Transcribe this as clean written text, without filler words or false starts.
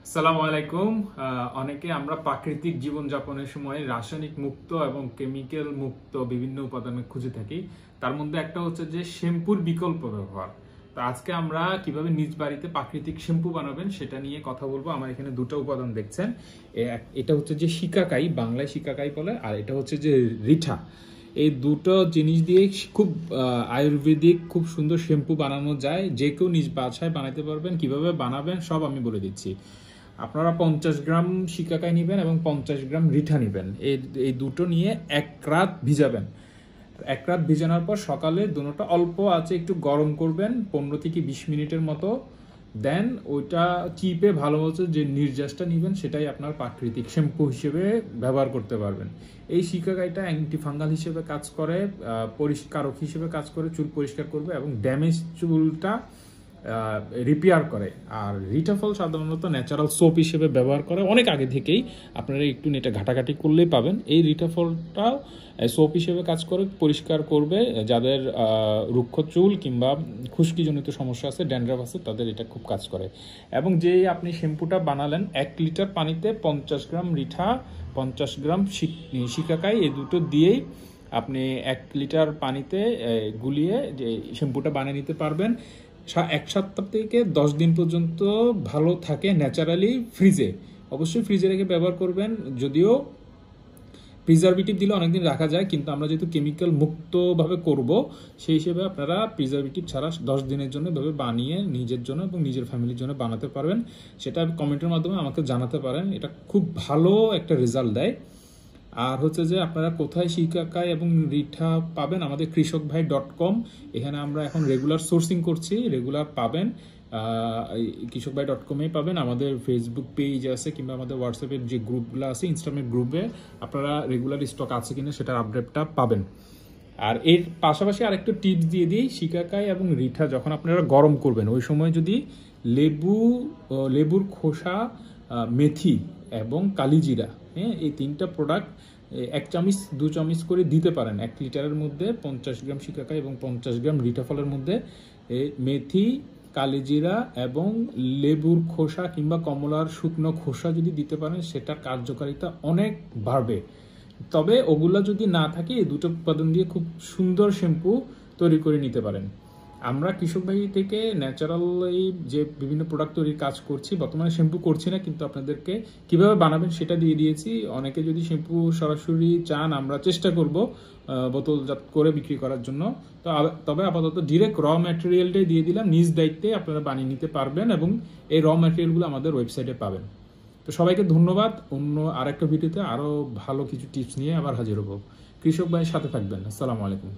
আসসালামু আলাইকুম। অনেকে আমরা প্রাকৃতিক জীবনযাপনের সময় রাসায়নিক মুক্ত এবং কেমিক্যাল মুক্ত বিভিন্ন উপাদান খুঁজে থাকি। তার মধ্যে একটা হচ্ছে যে শ্যাম্পুর বিকল্প ব্যবহার। তো আজকে আমরা কিভাবে নিজ বাড়িতে প্রাকৃতিক শ্যাম্পু বানাবেন সেটা নিয়ে কথা বলবো। আমার এখানে দুটো উপাদান দেখছেন, এটা হচ্ছে যে শিকাকাই, বাংলায় শিকাকাই বলে, আর এটা হচ্ছে যে রিঠা। এই দুটো জিনিস দিয়ে খুব আয়ুর্বেদিক খুব সুন্দর শ্যাম্পু বানানো যায়। যে কেউ নিজ বাসায় বানাতে পারবেন। কিভাবে বানাবেন সব আমি বলে দিচ্ছি। আপনারা 50 গ্রাম শিকাকাই নেবেন এবং 50 গ্রাম রিঠা নেবেন। এই দুটো নিয়ে এক রাত ভিজাবেন। এক রাত ভিজানোর পর সকালে দুটোটা অল্প আছে একটু গরম করবেন 15 থেকে 20 মিনিটের মতো। দেন ওইটা চিপে ভালো হচ্ছে যে নির্যাসটা নেবেন, সেটাই আপনার প্রাকৃতিক শ্যাম্পু হিসেবে ব্যবহার করতে পারবেন। এই শিকাকাইটা অ্যান্টিফাঙ্গাল হিসেবে কাজ করে, পরিষ্কারক হিসেবে কাজ করে, চুল পরিষ্কার করবে এবং ড্যামেজ চুলটা রিপেয়ার করে। আর রিটাফল সাধারণত ন্যাচারাল সোপ হিসেবে ব্যবহার করে অনেক আগে থেকেই, আপনারা একটু নেটে ঘাটাঘাটি করলেই পাবেন। এই রিটাফলটাও সোপ হিসেবে কাজ করে, পরিষ্কার করবে যাদের রুক্ষ চুল কিংবা খুশকিজনিত সমস্যা আছে, ড্যান্ড্রাফ আছে, তাদের এটা খুব কাজ করে। এবং যে আপনি শ্যাম্পুটা বানালেন 1 লিটার পানিতে 50 গ্রাম রিঠা, 50 গ্রাম শিকাকাই, এই দুটো দিয়েই আপনি 1 লিটার পানিতে গুলিয়ে যে শ্যাম্পুটা বানিয়ে নিতে পারবেন। 1 সপ্তাহ থেকে 10 দিন পর্যন্ত ভালো থাকে ন্যাচারালি ফ্রিজে। অবশ্যই ফ্রিজে রেখে ব্যবহার করবেন। যদিও প্রিজারভেটিভ দিলে অনেকদিন রাখা যায়, কিন্তু আমরা যেহেতু কেমিক্যাল মুক্তভাবে করব, সেই হিসেবে আপনারা প্রিজারভেটিভ ছাড়া 10 দিনের জন্য এভাবে বানিয়ে নিজের জন্য এবং নিজের ফ্যামিলির জন্য বানাতে পারবেন। সেটা কমেন্টের মাধ্যমে আমাকে জানাতে পারেন। এটা খুব ভালো একটা রেজাল্ট দেয়। আর হচ্ছে যে আপনারা কোথায় শিকাকাই এবং রিঠা পাবেন, আমাদের কৃষকভাই.com, এখানে আমরা এখন রেগুলার সোর্সিং করছি, রেগুলার পাবেন। কৃষকভাই.com পাবেন। আমাদের ফেসবুক পেজ আছে কিংবা আমাদের হোয়াটসঅ্যাপের যে গ্রুপগুলো আছে, ইনস্টাগ্রামের গ্রুপে আপনারা রেগুলার স্টক আছে কিনা সেটার আপডেটটা পাবেন। আর এর পাশাপাশি আরেকটু টিপস দিয়ে দিই, শিকাকাই এবং রিঠা যখন আপনারা গরম করবেন ওই সময় যদি লেবুর খোসা, মেথি এবং কালিজিরা, হ্যাঁ, এই 3টা প্রোডাক্ট 1 চামচ 2 চামচ করে দিতে পারেন 1 লিটারের মধ্যে। 50 গ্রাম শিকাকাই এবং 50 গ্রাম রিঠা ফলের মধ্যে মেথি, কালিজিরা এবং লেবুর খোসা কিংবা কমলার শুকনো খোসা যদি দিতে পারেন, সেটার কার্যকারিতা অনেক বাড়বে। তবে ওগুলা যদি না থাকে, এই দুটো উপাদান দিয়ে খুব সুন্দর শ্যাম্পু তৈরি করে নিতে পারেন। আমরা কৃষক ভাই থেকে ন্যাচারাল এই যে বিভিন্ন প্রোডাক্ট তৈরির কাজ করছি, বর্তমানে শ্যাম্পু করছি না, কিন্তু আপনাদেরকে কিভাবে বানাবেন সেটা দিয়ে দিয়েছি। অনেকে যদি শ্যাম্পু সরাসরি চান, আমরা চেষ্টা করব বোতলজাত করে বিক্রি করার জন্য। তো তবে আপাতত ডিরেক্ট র ম্যাটেরিয়ালটাই দিয়ে দিলাম, নিজ দায়িত্বে আপনারা বানিয়ে নিতে পারবেন এবং এই র ম্যাটেরিয়ালগুলো আমাদের ওয়েবসাইটে পাবেন। তো সবাইকে ধন্যবাদ। অন্য আরেকটা ভিডিওতে আরও ভালো কিছু টিপস নিয়ে আবার হাজির হব। কৃষক ভাইয়ের সাথে থাকবেন। আসসালামু আলাইকুম।